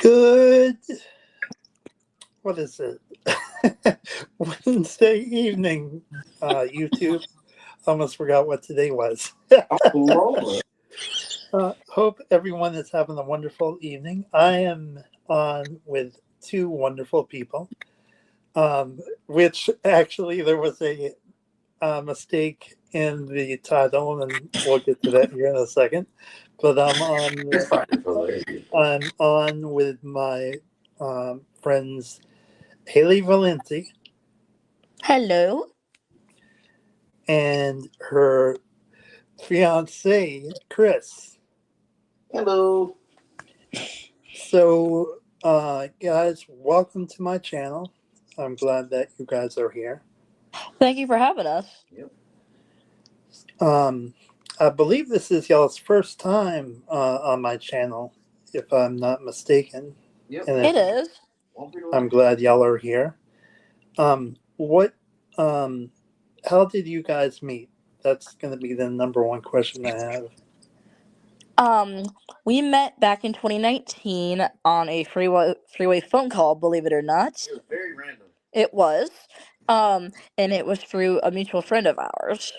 Good, what is it? Wednesday evening, YouTube. Almost forgot what today was. Hope everyone is having a wonderful evening. I am on with two wonderful people, which actually there was a mistake in the title, and we'll get to that here in a second. But I'm on with my friends Haley Valenti Hello. and her fiance Chris. Hello. So, guys, welcome to my channel. I'm glad that you guys are here. Thank you for having us. Yep. I believe this is y'all's first time on my channel, if I'm not mistaken. Yep. And It is. I'm glad y'all are here. How did you guys meet? That's going to be the number one question I have. We met back in 2019 on a freeway phone call, believe it or not. It was very random. It was. And it was through a mutual friend of ours.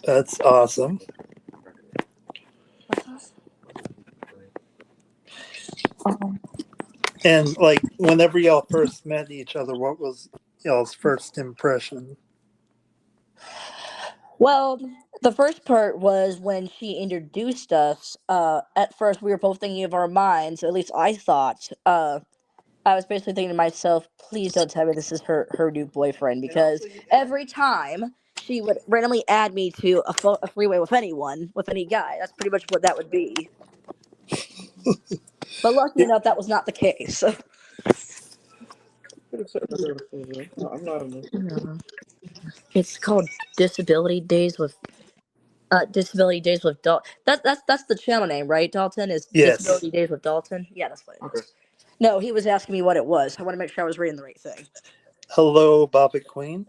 That's awesome. And like, whenever y'all first met each other, what was y'all's first impression? Well, the first part was when she introduced us. At first, we were both thinking of our minds. At least I thought. I was basically thinking to myself, please don't tell me this is her new boyfriend, because every time she would randomly add me to a freeway with anyone, with any guy. That's pretty much what that would be. But lucky enough, that was not the case. I'm not in It's called Disability Days with Dalton. That's the channel name, right? Dalton is Yes. Disability Days with Dalton. Yeah, that's what it is. Okay. No, he was asking me what it was. I want to make sure I was reading the right thing. Hello, Boppet Queen.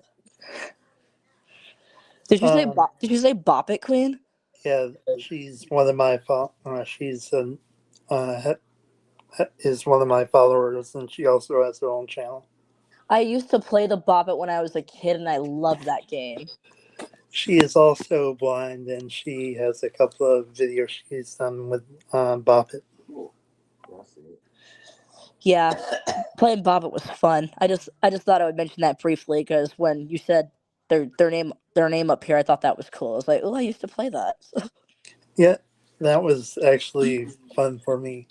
Did you say Did you say Boppet Queen? Yeah, she's one of my is one of my followers, and she also has her own channel. I used to play the Boppet when I was a kid, and I loved that game. She is also blind, and she has a couple of videos she's done with Boppet. Yeah, playing Bobbit was fun. I just thought I would mention that briefly because when you said their name up here, I thought that was cool. I was like, oh, I used to play that. Yeah, that was actually fun for me.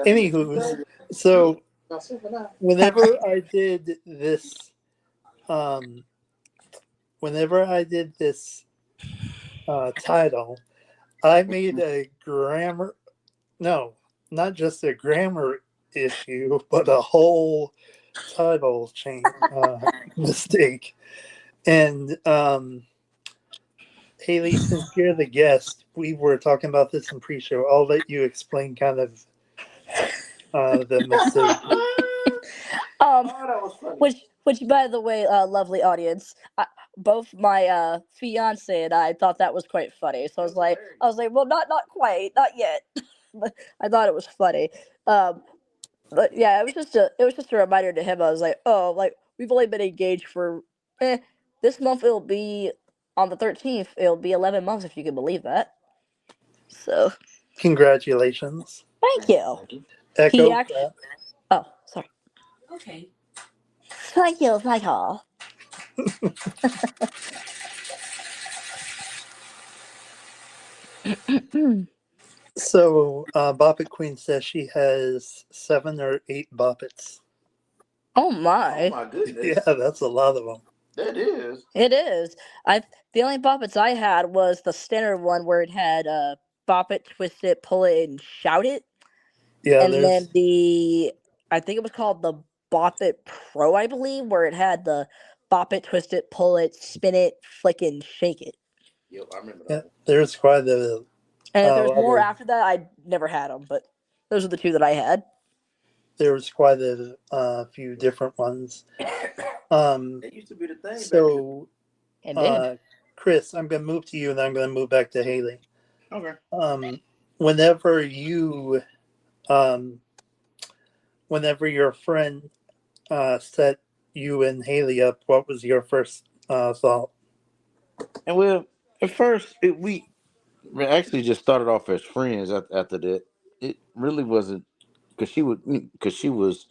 Anywho, so whenever I did this, title, I made a grammar. No, not just a grammar issue, but a whole title change mistake. And Haley, since you're the guest, we were talking about this in pre-show. I'll let you explain kind of the mistake. Which by the way, lovely audience, both my fiance and I thought that was quite funny. So I was like, well, not quite, not yet. But I thought it was funny. But yeah, it was just a reminder to him. I was like, oh, like we've only been engaged for this month. It'll be on the 13th. It'll be 11 months, if you can believe that. So Congratulations. thank you. Echo. Oh, sorry. Okay. Thank you, Michael. So, Boppet Queen says she has 7 or 8 Boppets. Oh my! Oh my goodness. Yeah, that's a lot of them. That is. It is. The only Boppets I had was the standard one where it had Bop It, Twist It, Pull It, and Shout It. Yeah, And then I think it was called the Bop It Pro, I believe, where it had the Bop It, Twist It, Pull It, Spin It, Flick, and Shake It. Yep, I remember that. Yeah, there's quite a. And if there's more after that, I never had them, but those are the two that I had. There was quite a few different ones. That used to be the thing. So, And Chris, I'm going to move to you, and I'm going to move back to Haley. Okay. whenever you, um, whenever your friend set you and Haley up, what was your first thought? And well, at first we actually just started off as friends. After that, it really wasn't because she was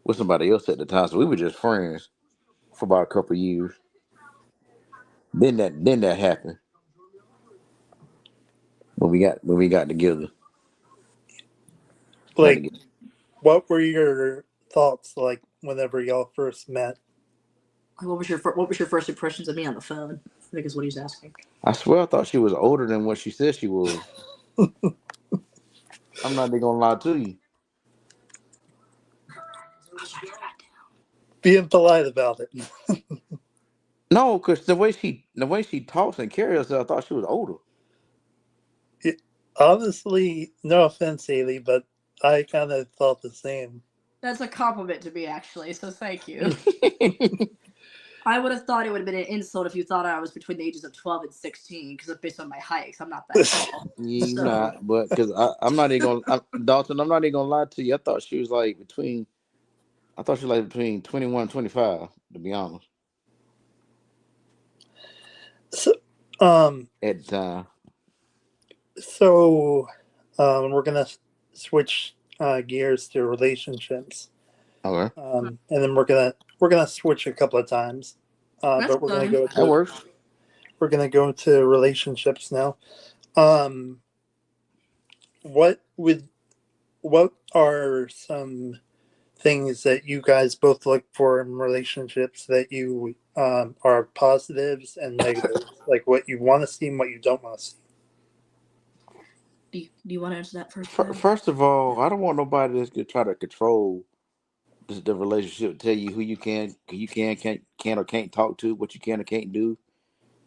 with somebody else at the time, so we were just friends for about a couple of years. Then that happened when we got together. Got Like, together. what were your thoughts like whenever y'all first met? What was your first impressions of me on the phone? I think is what he's asking. I swear I thought she was older than what she said she was. I'm not even gonna lie to you. Being polite about it. No, because the way she talks and carries herself, I thought she was older. Honestly, no offense, Haley, but I kind of thought the same. That's a compliment to me, actually. So thank you. I would have thought it would have been an insult if you thought I was between the ages of 12 and 16, because based on my height, I'm not that tall. You So- not, but because I'm not even gonna Dalton. I'm not even gonna lie to you. I thought she was like between. I thought she was like between 21 and 25. To be honest, So, um, at the time. so we're gonna switch gears to relationships, Okay, and then we're gonna switch a couple of times, but we're gonna fine. go that to works. we're gonna go to relationships now. Um, what are some things that you guys both look for in relationships that you are positives and negatives, like what you want to see and what you don't want to see? Do you want to answer that first? First of all, I don't want nobody that's gonna try to control the relationship. Tell you who you can or can't talk to, what you can or can't do,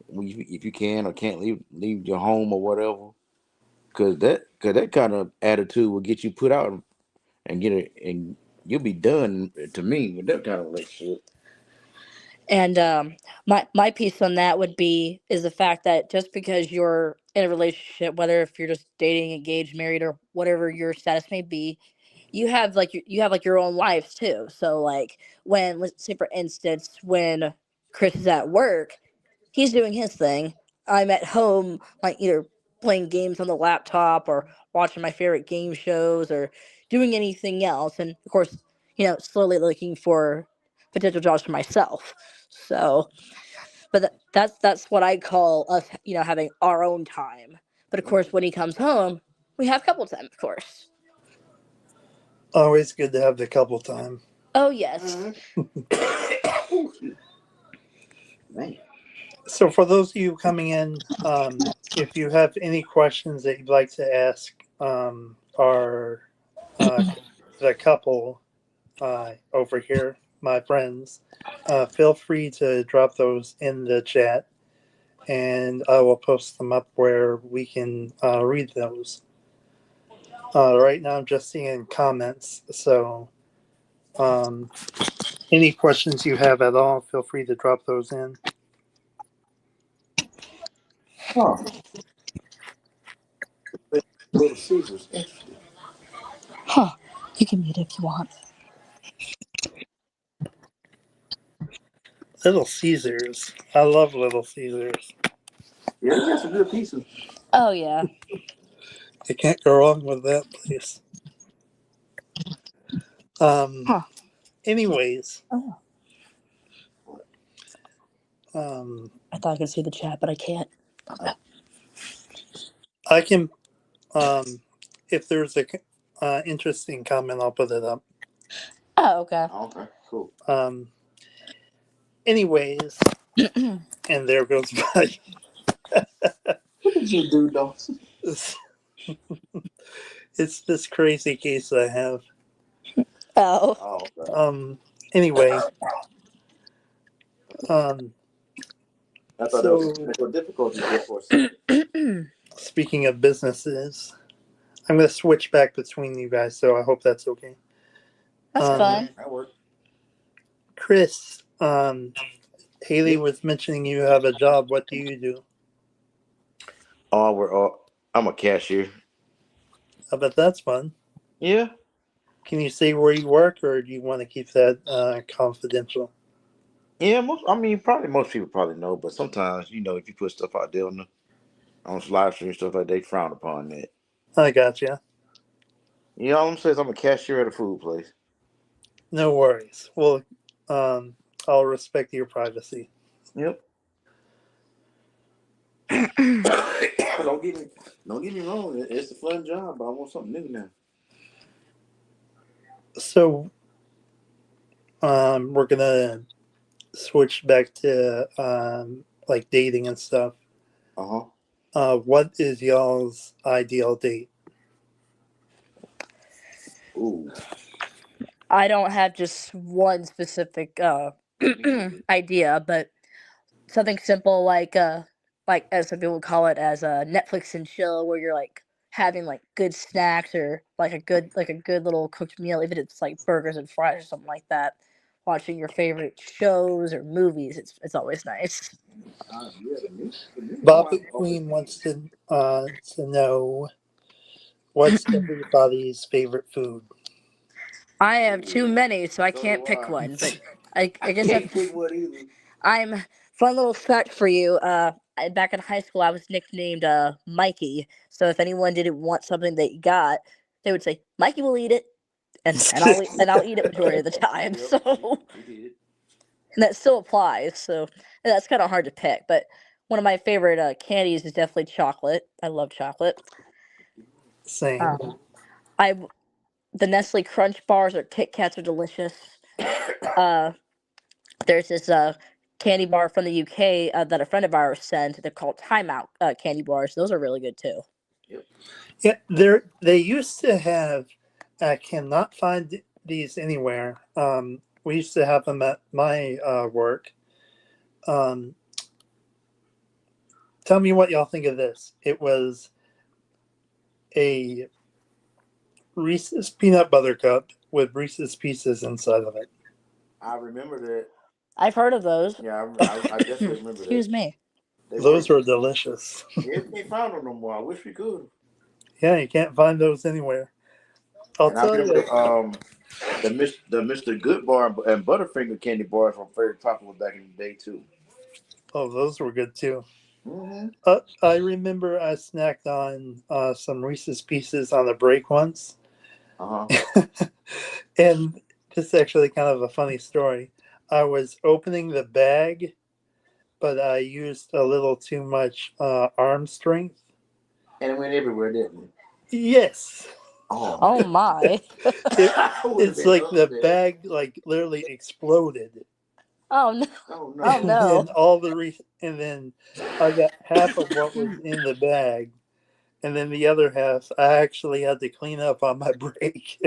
if you can or can't leave your home or whatever. Cause that kind of attitude will get you put out and get it, and you'll be done. To me, with that kind of relationship. And my piece on that would be is the fact that just because you're in a relationship, whether if you're just dating, engaged, married, or whatever your status may be, you have like your own lives too. So like when, let's say for instance, when Chris is at work, he's doing his thing. I'm at home, like either playing games on the laptop or watching my favorite game shows or doing anything else. And of course, slowly looking for potential jobs for myself. So, but that's what I call us, having our own time. But of course, when he comes home, we have couple time, of course. Always good to have the couple time. Oh yes. Man. So, for those of you coming in, if you have any questions that you'd like to ask our the couple over here, my friends, feel free to drop those in the chat, and I will post them up where we can read those. Right now, I'm just seeing comments, so any questions you have at all, feel free to drop those in. Oh. Little Caesars. Huh. You can mute if you want. Little Caesars. I love Little Caesars. Yeah, they got some good pieces. Oh yeah. You can't go wrong with that place. Huh. Anyways, Oh. I thought I could see the chat, but I can't. Okay. I can, if there's a interesting comment, I'll put it up. Oh, okay. Okay, cool. Anyways, and there goes my. What did you do, Dawson? It's this crazy case I have. Oh. Oh, okay. Anyway, I thought that was technical difficulties there for a second. speaking of businesses, I'm going to switch back between you guys, so I hope that's okay. That's fine. That worked. Chris, Haley was mentioning you have a job. What do you do? I'm a cashier. But that's fun. Yeah. Can you say where you work, or do you want to keep that confidential? Yeah, probably most people probably know, but sometimes, if you put stuff out there on live stream stuff like they frown upon that. I gotcha. All I'm saying is I'm a cashier at a food place. No worries. Well, I'll respect your privacy. Yep. don't get me wrong. It's a fun job, but I want something new now. So, we're gonna switch back to like dating and stuff. What is y'all's ideal date? Ooh. I don't have just one specific idea, but something simple like as some people call it, as a Netflix and chill, where you're like having like good snacks or like a good little cooked meal, even if it's like burgers and fries or something like that. Watching your favorite shows or movies, it's always nice. Bobby Queen wants to know what's everybody's favorite food. I have too many, so I can't pick one. But I guess can't pick one either. I'm fun little fact for you. Back in high school, I was nicknamed Mikey. So if anyone didn't want something that you got, they would say Mikey will eat it, and I'll eat it majority of the time. Yep, So and that still applies. So that's kind of hard to pick. But one of my favorite candies is definitely chocolate. I love chocolate. Same. The Nestle Crunch bars or Kit Kats are delicious. There's this candy bar from the UK that a friend of ours sent. They're called Timeout candy bars. Those are really good too. Yeah, they used to have. I cannot find these anywhere. We used to have them at my work. Tell me what y'all think of this. It was a Reese's peanut butter cup with Reese's Pieces inside of it. I remember that. I've heard of those. Yeah, I definitely remember that. Excuse me. Those were delicious. Yeah, we can't find them no more. I wish we could. Yeah, you can't find those anywhere. I'll And I tell remember you. the Mr. Good bar and Butterfinger candy bars were very popular back in the day too. Oh, those were good too. Mm-hmm. I remember I snacked on some Reese's Pieces on a break once. And this is actually kind of a funny story. I was opening the bag, but I used a little too much arm strength. And it went everywhere, didn't it? Yes. Oh my. It's like the bag like literally exploded. Oh no. Oh no. Oh no. And all and then I got half of what was in the bag. And then the other half I actually had to clean up on my break.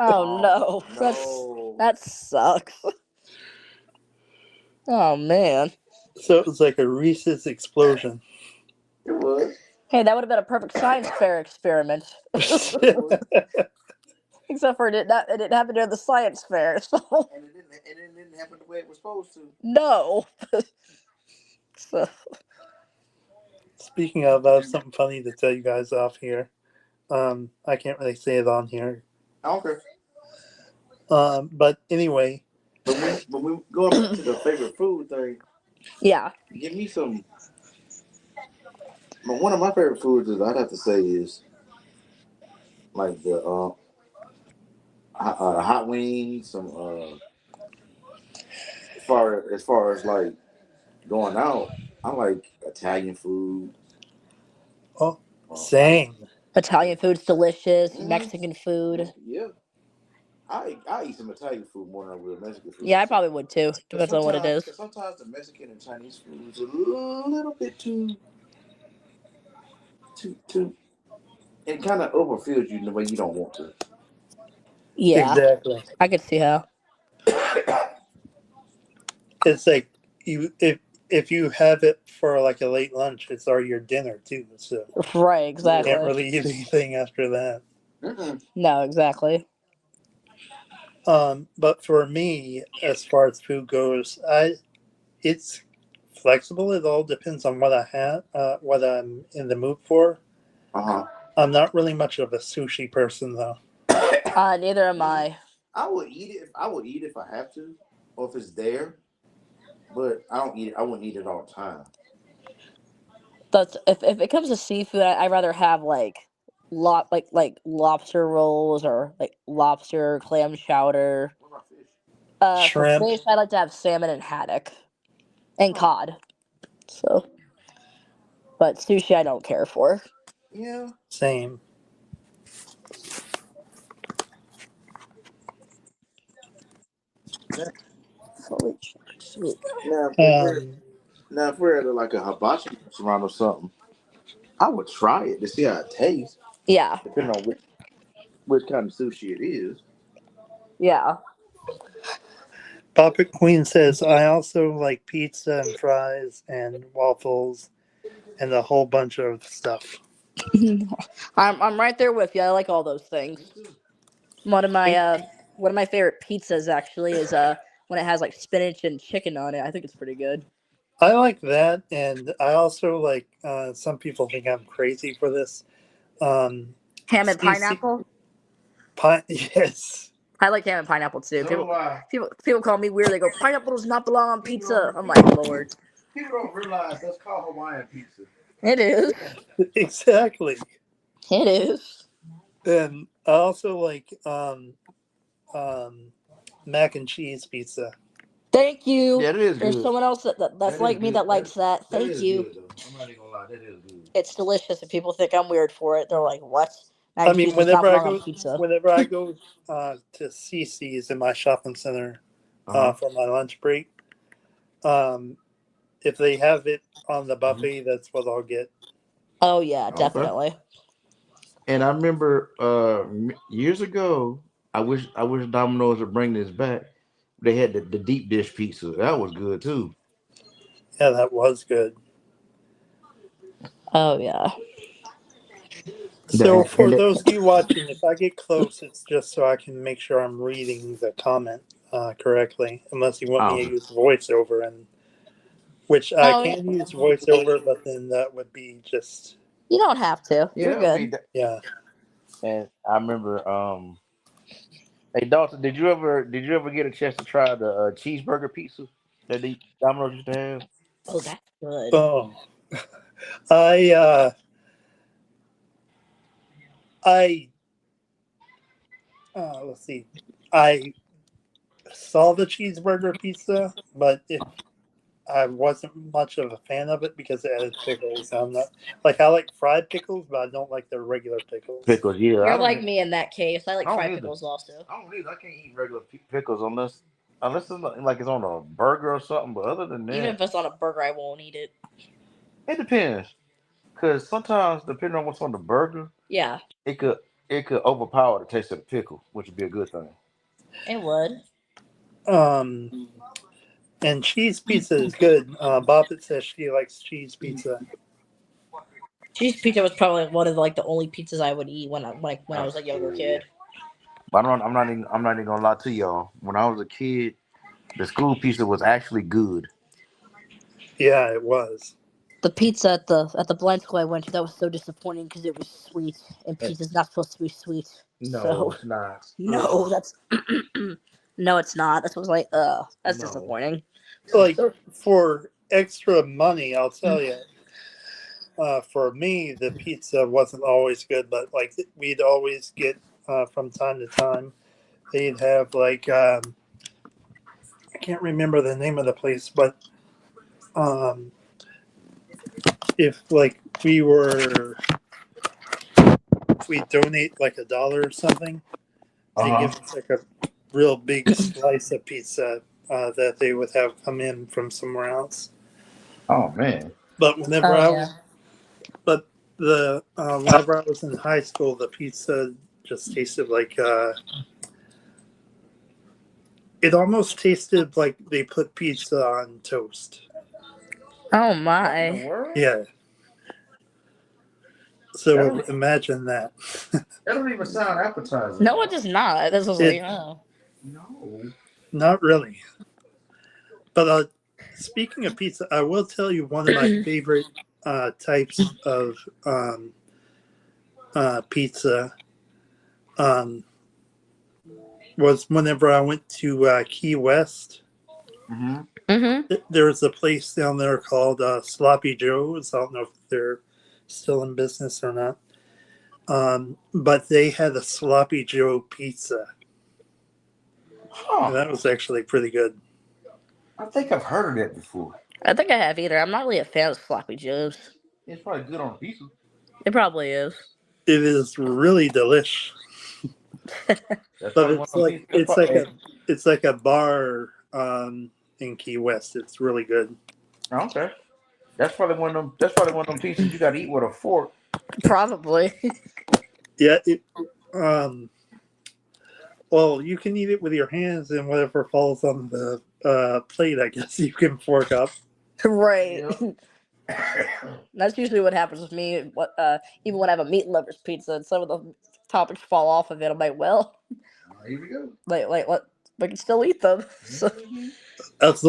Oh no. That sucks. Oh man. So it was like a Reese's explosion. It was. Hey, that would have been a perfect science fair experiment. Except for it didn't happen during the science fair. So. And it didn't happen the way it was supposed to. No. So. Speaking of, I have something funny to tell you guys off here. I can't really say it on here. Okay. But anyway. But when we go back to the favorite food thing. Yeah. Give me some. But one of my favorite foods is I'd have to say is like the hot wings. Some as far as like going out, I like Italian food. Oh, same. Italian food's delicious. Mexican food. Yeah. I eat some Italian food more than I will Mexican food. Yeah, I probably would too. Depends on what it is. Sometimes the Mexican and Chinese food is a little bit too, it kind of overfills you in the way you don't want to. Yeah, exactly. I could see how. It's like if you have it for like a late lunch, it's already your dinner too. So right, exactly. You can't really eat anything after that. No, exactly. But for me, as far as food goes, it's flexible. It all depends on what I have, what I'm in the mood for. I'm not really much of a sushi person though. Neither am I. I would eat it. I would eat it if I have to, or if it's there. But I don't eat it. I wouldn't eat it all the time. That's if it comes to seafood, I'd rather have like like lobster rolls or like lobster clam chowder. What about fish? For Shrimp. fish, I like to have salmon and haddock and cod. So, but sushi, I don't care for. Yeah. Same. Fully sweet. Now, if we're at like a hibachi restaurant or something, I would try it to see how it tastes, Yeah, depending on which kind of sushi it is. yeah. Poppet Queen says, I also like pizza and fries and waffles and a whole bunch of stuff. I'm right there with you. I like all those things. One of my favorite pizzas actually is when it has like spinach and chicken on it. I think it's pretty good. I like that, and I also like, some people think I'm crazy for this. Ham and CC pineapple. Yes. I like ham and pineapple too. So, People call me weird. They go, pineapple does not belong on pizza. I'm like, Lord. people don't realize that's called Hawaiian pizza. It is. Exactly. It is. And I also like mac and cheese pizza. Thank you. Yeah, it is There's good. someone else that's That like is me good. that likes that. That Thank is you. good, though. I'm not even gonna lie, that is good. It's delicious, and people think I'm weird for it. They're like, "What? Mac I and mean, cheese does not belong on pizza." whenever I go to CC's in my shopping center Uh-huh. for my lunch break, if they have it on the buffet, that's what I'll get. Oh yeah, Okay. definitely. And I remember years ago, I wish Domino's would bring this back. They had the deep dish pizza. That was good too. Yeah, that was good. Oh yeah. So And for that, those of you watching, if I get close, it's just so I can make sure I'm reading the comment correctly, unless you want me to use voiceover, and which I Oh, can use voiceover, but then that would be just you don't have to. You're that would be good. yeah. and I remember hey Dalton, did you ever get a chance to try the cheeseburger pizza that the Domino's used to have? Oh, that's good. Oh, I I let's see, I saw the cheeseburger pizza, but I wasn't much of a fan of it because it had pickles. I'm not like I like fried pickles, but I don't like their regular pickles. Pickles, yeah. You're like me in that case. I like I don't fried either. pickles also. I don't either. I can't eat regular pickles unless it's like it's on a burger or something. But other than Even that, if it's on a burger, I won't eat it. it depends. Because sometimes, depending on what's on the burger, Yeah, it could overpower the taste of the pickle, which would be a good thing. it would. And cheese pizza is good. Bobbit says she likes cheese pizza. Cheese pizza was probably one of the only pizzas I would eat when I was a younger kid. But I'm not even gonna lie to y'all. When I was a kid, the school pizza was actually good. Yeah, it was. The pizza at the blind school I went to, that was so disappointing because it was sweet, and pizza's not supposed to be sweet. So, it's not. no, that's no, it's not. That's what I was like, that's No. disappointing. Like for extra money, I'll tell you. For me, the pizza wasn't always good, but like we'd always get from time to time. They'd have like I can't remember the name of the place, but if like we donate like $1 or something, they give us like a real big slice of pizza that they would have come in from somewhere else. Oh man. But whenever whenever I was in high school, the pizza just tasted like it almost tasted like they put pizza on toast. Oh my! Yeah. So imagine that. That don't even sound appetizing. No, it does not. This was like, oh. No. Not really. But speaking of pizza, I will tell you one of my favorite types of pizza was whenever I went to Key West. Mm-hmm. There was a place down there called Sloppy Joe's. I don't know if they're still in business or not. But they had a Sloppy Joe pizza. And that was actually pretty good. I think I've heard of that before. I think I have either. I'm not really a fan of sloppy joes. It's probably good on pizza. It probably is. It is really delish. But it's like a bar in Key West. It's really good. Okay. That's probably one of them pieces you got to eat with a fork. Probably. Yeah. Well, you can eat it with your hands, and whatever falls on the plate, I guess you can fork up. Right. That's usually what happens with me. Even when I have a meat lover's pizza and some of the toppings fall off of it, I'm like, well, Here we go. like what? We can still eat them. So, As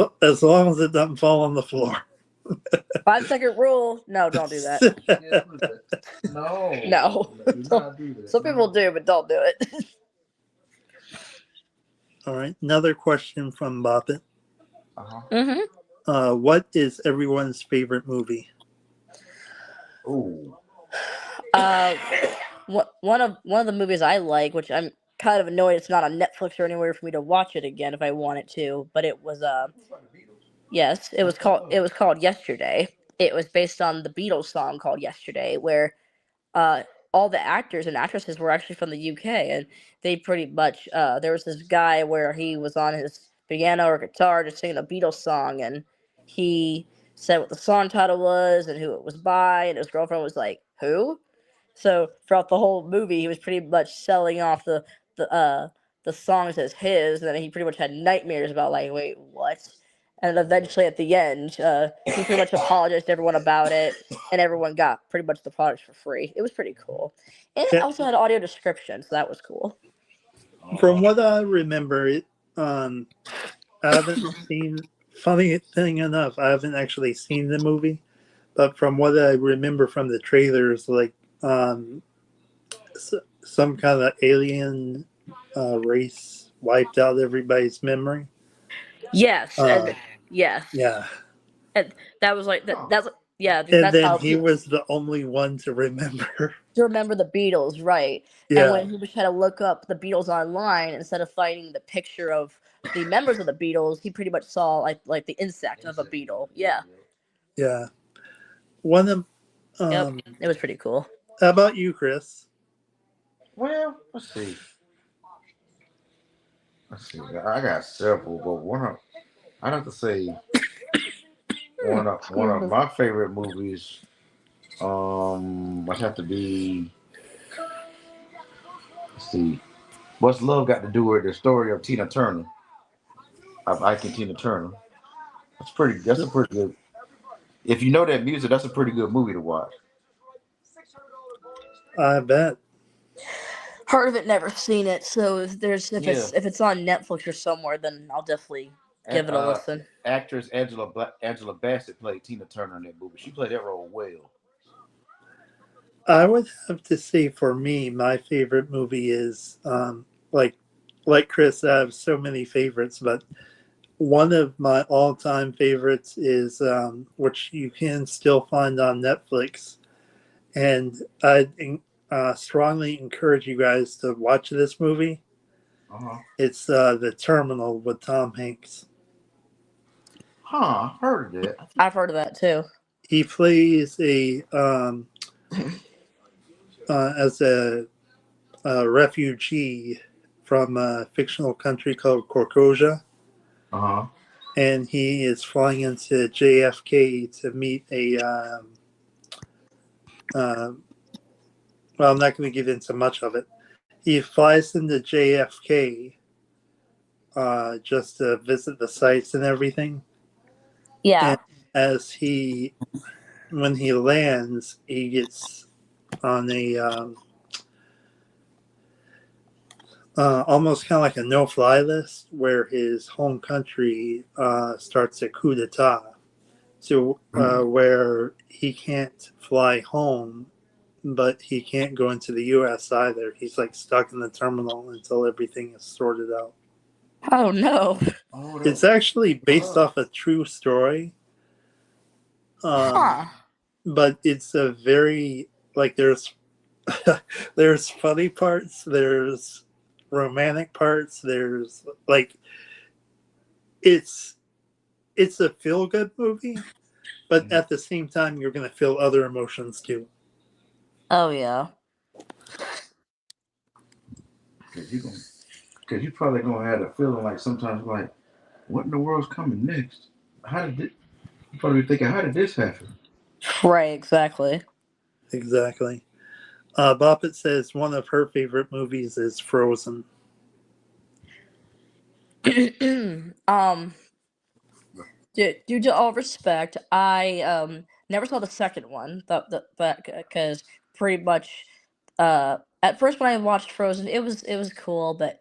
long as it doesn't fall on the floor. 5-second rule. No, don't do that. No. Do not do that. Some people do, but don't do it. All right. Another question from Boppet. Mm-hmm. What is everyone's favorite movie? Ooh. One of the movies I like, which I'm kind of annoyed it's not on Netflix or anywhere for me to watch it again if I wanted to, but it was yes, it was called Yesterday. It was based on the Beatles song called Yesterday, where all the actors and actresses were actually from the UK, and they pretty much there was this guy where he was on his piano or guitar just singing a Beatles song, and he said what the song title was and who it was by, and his girlfriend was like, "Who?" So throughout the whole movie, he was pretty much selling off the songs as his, and then he pretty much had nightmares about like, wait, what? And eventually, at the end, he pretty much apologized to everyone about it, and everyone got pretty much the products for free. It was pretty cool, and it also had audio description, so that was cool. From what I remember, I haven't seen. Funny thing enough, I haven't actually seen the movie, but from what I remember from the trailers, like some kind of alien race wiped out everybody's memory. Yes, and yes, Yeah. and that was like that's yeah. And that's then how he was the only one to remember. to remember the Beatles, right? Yeah. And when he was trying to look up the Beatles online, instead of finding the picture of the members of the Beatles, he pretty much saw like the insect of a beetle. Yeah. Yeah. One of Yep. It was pretty cool. How about you, Chris? Well, let's see. I got several, but I'd have to say one of my favorite movies. Must have to be. Let's see. What's Love Got to Do with the story of Tina Turner? Of Ike and Tina Turner. That's a pretty good. If you know that music, that's a pretty good movie to watch. I bet. Heard of it, never seen it. So if it's on Netflix or somewhere, then I'll definitely give it a listen. Actress Angela Bassett played Tina Turner in that movie. She played that role well. I would have to say for me, my favorite movie is like Chris. I have so many favorites, but one of my all-time favorites is which you can still find on Netflix, and I strongly encourage you guys to watch this movie. It's The Terminal with Tom Hanks. Heard of that. I've heard of that too. He plays as a refugee from a fictional country called Corcosia. And he is flying into JFK to meet a well, I'm not going to get into much of it. He flies into JFK just to visit the sites and everything. Yeah. And when he lands, he gets on a almost kind of like a no-fly list, where his home country starts a coup d'etat, where he can't fly home but he can't go into the U.S. either. He's like stuck in the terminal until everything is sorted out. Oh no. Oh, It's actually based off a true story, Huh. but it's a very like there's there's funny parts, there's romantic parts, there's like it's a feel good movie, but at the same time you're gonna feel other emotions too. Oh yeah. Because you probably gonna have a feeling like sometimes like, what in the world's coming next? How did it? You probably be thinking, how did this happen? Right, exactly. Exactly. Boppet says one of her favorite movies is Frozen. Due to all respect, I never saw the second one, but because pretty much at first when I watched Frozen, it was cool, but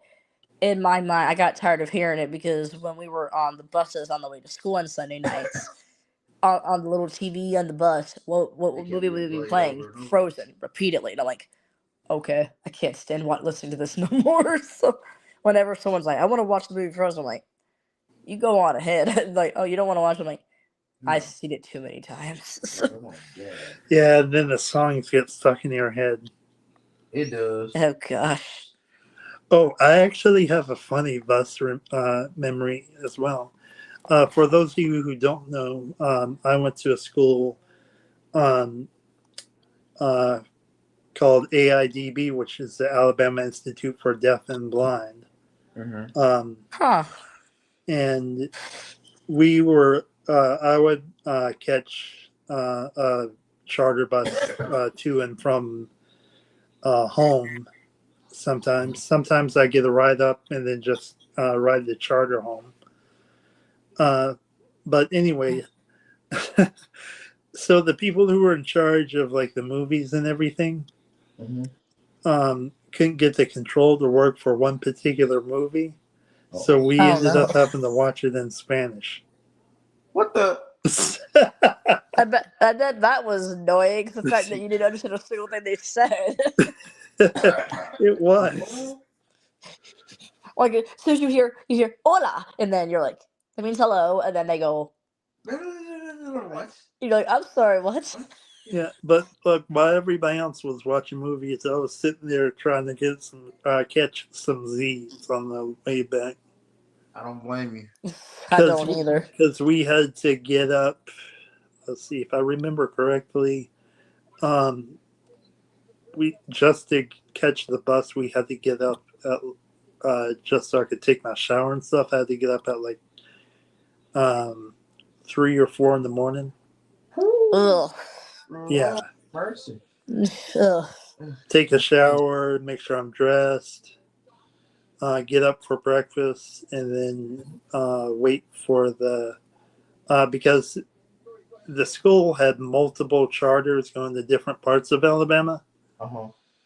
in my mind, I got tired of hearing it because when we were on the buses on the way to school on Sunday nights, on the little TV on the bus, what movie would we be playing? Frozen repeatedly, and I'm like, okay, I can't stand listening to this no more. So whenever someone's like, I want to watch the movie Frozen, I'm like, you go on ahead. Like, oh, you don't want to watch it? I'm like, I've seen it too many times. So, Yeah, and then the songs get stuck in your head. It does. oh gosh. Oh, I actually have a funny bus memory as well. For those of you who don't know, I went to a school called AIDB, which is the Alabama Institute for Deaf and Blind. Mm-hmm. Huh. And we were, I would catch a charter bus to and from home sometimes. Sometimes I get a ride up and then just ride the charter home. But anyway, so the people who were in charge of like the movies and everything couldn't get the control to work for one particular movie. So we ended up having to watch it in Spanish. What the? I bet that was annoying. The fact that you didn't understand a single thing they said. It was. Like as soon as you hear "hola," and then you're like, that means hello, and then they go, What? you're like, I'm sorry, what? Yeah, but look, while everybody else was watching movies, I was sitting there trying to get some catch some Z's on the way back. I don't blame you. I don't either. Because we had to get up. Let's see if I remember correctly. We just to catch the bus, we had to get up at, just so I could take my shower and stuff. I had to get up at like 3 or 4 in the morning. Ugh. Yeah. Mercy. Ugh. Take a shower, make sure I'm dressed, get up for breakfast, and then wait for the because the school had multiple charters going to different parts of Alabama.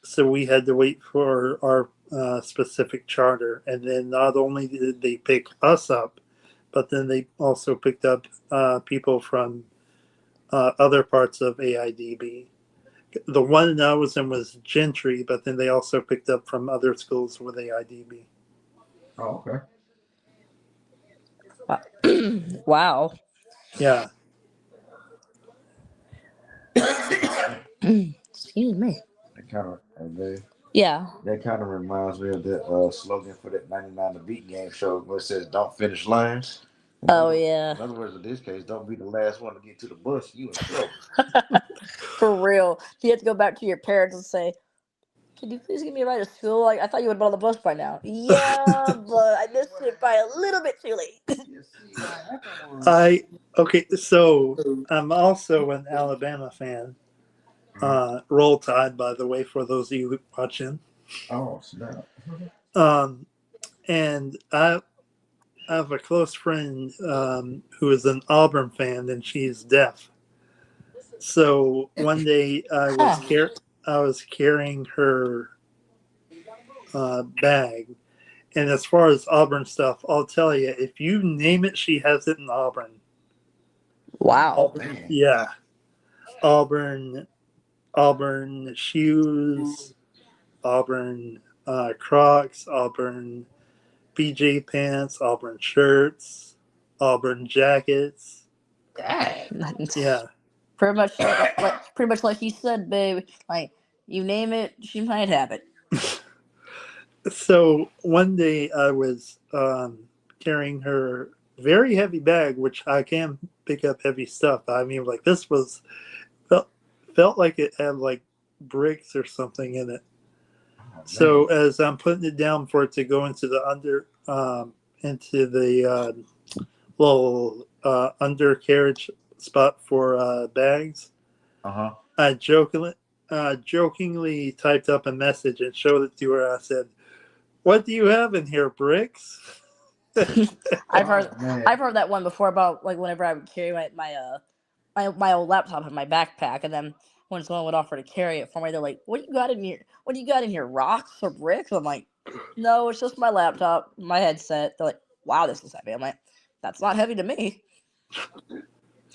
So we had to wait for our specific charter, and then not only did they pick us up, but then they also picked up people from other parts of AIDB. The one I was in was Gentry, but then they also picked up from other schools with AIDB. Oh, okay. Wow. Yeah. Excuse me. That kind of Yeah. That kind of reminds me of that slogan for that 99 The Beat game show where it says "Don't finish lines." Oh yeah. In other words, in this case, don't be the last one to get to the bus. You in trouble. For real. You have to go back to your parents and say, "Can you please give me a ride to school? Like I thought you would have been on the bus by now." Yeah, but I missed it by a little bit too late. So I'm also an Alabama fan. Roll Tide, by the way, for those of you watching. Oh, snap. And I have a close friend who is an Auburn fan, and she's deaf. So one day I was carrying her bag, and as far as Auburn stuff, I'll tell you, if you name it, she has it in Auburn. Wow. Yeah, Auburn Auburn shoes, Auburn Crocs, Auburn PJ pants, Auburn shirts, Auburn jackets. Dang. Yeah. Pretty much, pretty much like you said, babe. Like you name it, she might have it. So one day I was carrying her very heavy bag, which I can pick up heavy stuff. I mean, like this was felt like it had like bricks or something in it. So as I'm putting it down for it to go into the into the little undercarriage spot for bags, Uh-huh. I jokingly typed up a message and showed it to her. I said, "What do you have in here, bricks?" I've heard Oh, man. I've heard that one before about like whenever I would carry my old laptop in my backpack, and then when someone would offer to carry it for me, they're like, "What do you got in here? What do you got in here? Rocks or bricks?" I'm like, "No, it's just my laptop, my headset." They're like, "Wow, this is heavy." I'm like, "That's not heavy to me."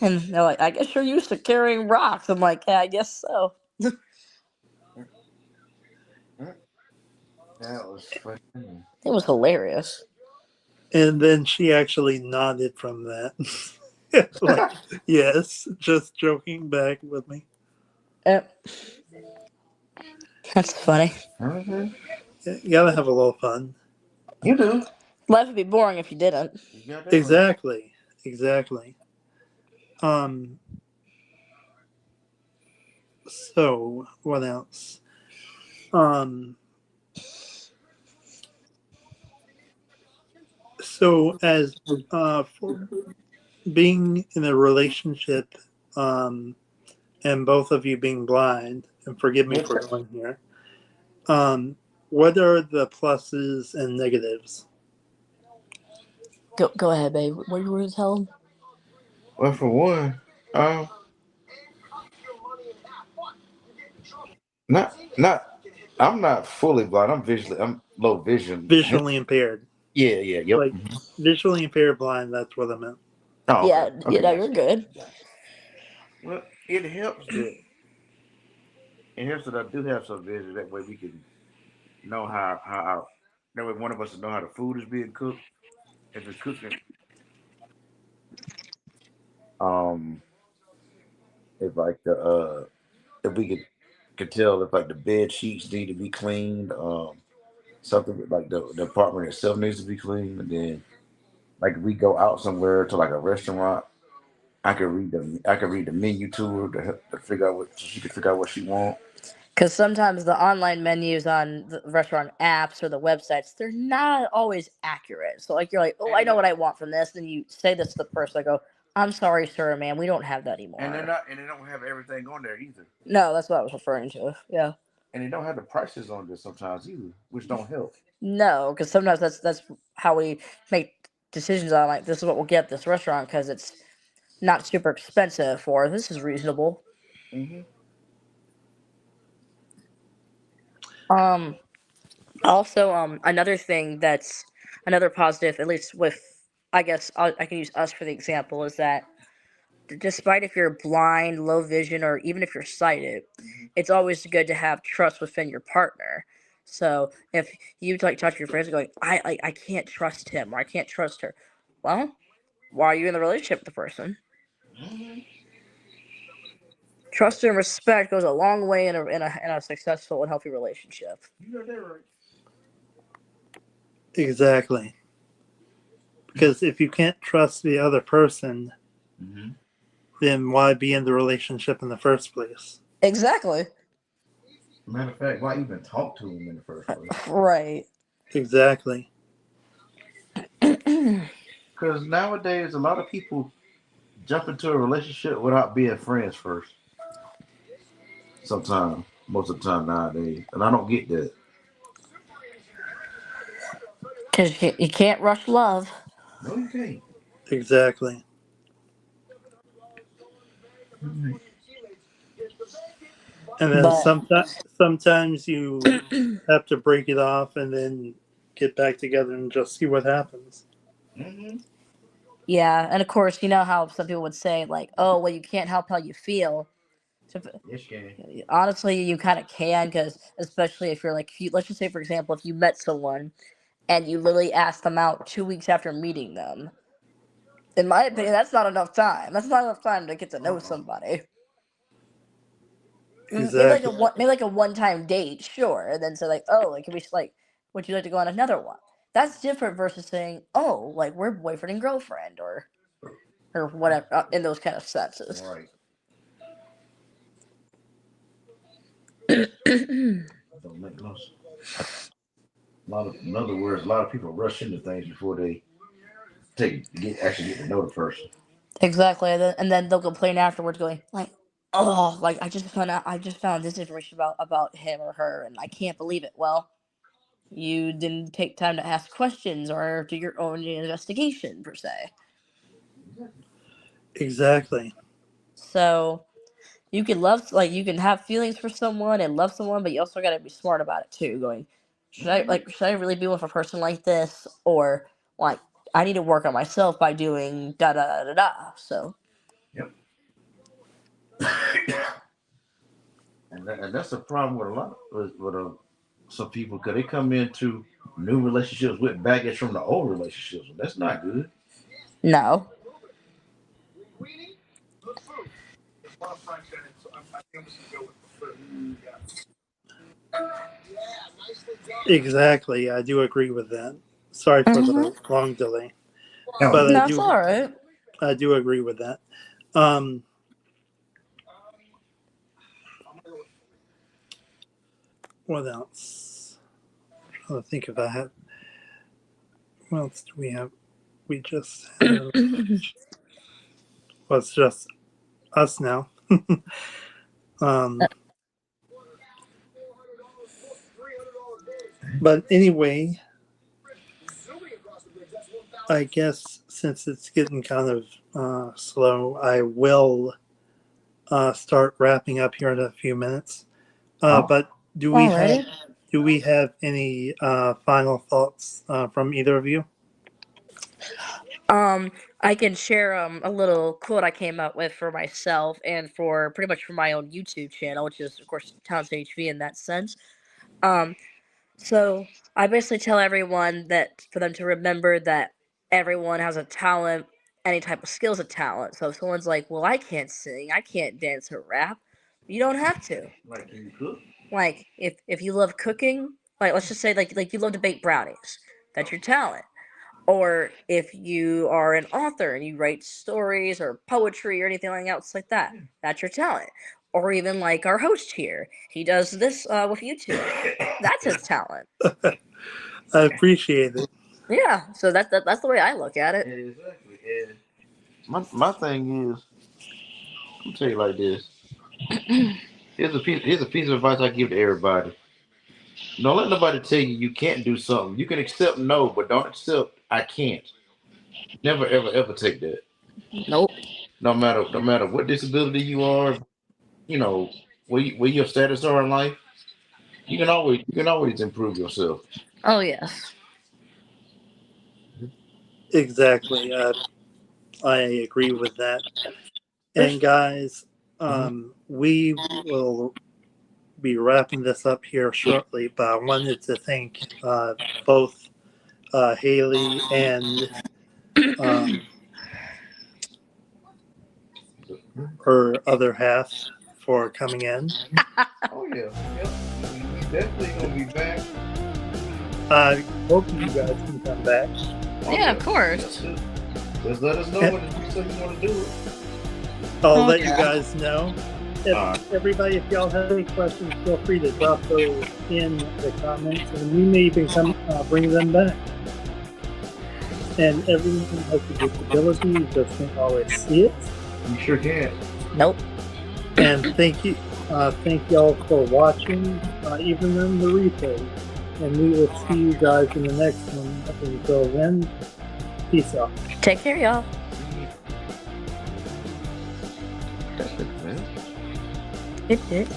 And they're like, "I guess you're used to carrying rocks." I'm like, "Yeah, I guess so." That was funny. It was hilarious. And then she actually nodded from that. Like, yes, just joking back with me. Yep. That's funny. Mhm. You gotta have a little fun. You do. Life would be boring if you didn't. You got that right. Exactly. Exactly. So what else? So as for being in a relationship, and both of you being blind, and forgive me for going here, what are the pluses and negatives? Go ahead, babe. What were you going to tell him? Well, for one, not. I'm not fully blind. I'm low vision. Visually impaired. Yeah, yeah, yep. Like visually impaired blind, that's what I meant. Oh, Yeah, okay. yeah, Okay, no, gotcha. you're good. Well, it helps that I do have some vision. That way we can know how that way one of us will know how the food is being cooked. If it's cooking, um, if like if we could tell if like the bed sheets need to be cleaned, something like the apartment itself needs to be cleaned, and then like if we go out somewhere to like a restaurant, I can read the menu to her to figure out what so she can figure out what she wants. Because sometimes the online menus on the restaurant apps or the websites, they're not always accurate. So, like, you're like, oh, I know what I want from this. Then you say this to the person. I go, I'm sorry, sir, man. We don't have that And anymore. they don't have everything on there either. No, that's what I was referring to. Yeah. And they don't have the prices on there sometimes either, which don't help. No, because sometimes that's how we make decisions on, like, this is what we'll get at this restaurant because it's not super expensive, or this is reasonable. Mm-hmm. Also, another thing that's another positive, at least with, I guess I can use us for the example, is that despite if you're blind, low vision, or even if you're sighted, it's always good to have trust within your partner. So if you like talk to your friends and go, like, I can't trust him or I can't trust her, well, why are you in the relationship with the person? Mm-hmm. Trust and respect goes a long way in a successful and healthy relationship. You got that right. Exactly. Because if you can't trust the other person, Mm-hmm. then why be in the relationship in the first place? Exactly. Matter of fact, why even talk to him in the first place? Right. Exactly. Because nowadays, a lot of people jump into a relationship without being friends first. Sometimes, most of the time nowadays, and I don't get that. Because you can't rush love. No, you can't. Exactly. Mm-hmm. And then But sometimes you have to break it off and then get back together and just see what happens. Mm-hmm. yeah, and of course, you know how some people would say, like, oh, well, you can't help how you feel. Yes, you can. Honestly, you kind of can, because especially if you're like, let's just say, for example, if you met someone and you literally asked them out 2 weeks after meeting them. In my opinion, that's not enough time. That's not enough time to get to know somebody. Exactly. Maybe like a one-time date, sure, and then say like, oh, like, can we like, would you like to go on another one? That's different versus saying, oh, like, we're boyfriend and girlfriend, or whatever, in those kind of senses. Right. Don't make no sense. In other words, a lot of people rush into things before they actually get to know the person. Exactly, and then they'll complain afterwards, going like, "Oh, like I just found this information about him or her, and I can't believe it." Well, you didn't take time to ask questions or do your own investigation per se. Exactly. So you can you can have feelings for someone and love someone, but you also got to be smart about it too. Going, should I really be with a person like this, or like I need to work on myself by doing da da da da. So. Yep. and that's a problem with a lot with some people, because they come into new relationships with baggage from the old relationships. That's not good. No. Exactly. I do agree with that. Sorry for the long delay, but No, it's all right. I do agree with that. What else? I'm trying to think if I have. What else do we have? We just have. Well, it's just us now. But anyway, I guess since it's getting kind of slow, I will start wrapping up here in a few minutes. But do we have any final thoughts from either of you? I can share a little quote I came up with for myself and for pretty much for my own YouTube channel, which is of course Townsend HV in that sense. So I basically tell everyone that for them to remember that everyone has a talent, any type of skill is a talent. So if someone's like, well, I can't sing, I can't dance or rap, you don't have to. Like, can you cook? Like if you love cooking, like let's just say like you love to bake brownies, that's your talent. Or if you are an author and you write stories or poetry or anything else like that, that's your talent. Or even like our host here, he does this with YouTube. That's his talent. I appreciate it. Yeah, so that's the way I look at it. Exactly. And my thing is, I'll tell you like this. Here's a piece of advice I give to everybody. Don't let nobody tell you can't do something. You can accept no, but don't accept I can't. Never ever take that. Nope. No matter what disability you are, where your status are in life, you can always improve yourself. Oh yes. Exactly. I agree with that. And guys, we will be wrapping this up here shortly, but I wanted to thank both Haley and her other half for coming in. Oh yeah, we definitely gonna be back. I hope you guys can come back. Yeah, of course. Just let us know when you want to do it. I'll let you guys know. Everybody, if y'all have any questions, feel free to drop those in the comments, and we may even bring them back. And everyone has a disability, you just can't always see it. You sure can. Nope. And thank y'all for watching, even in the replay. And we will see you guys in the next one. Until then, peace out. Take care, y'all. It did.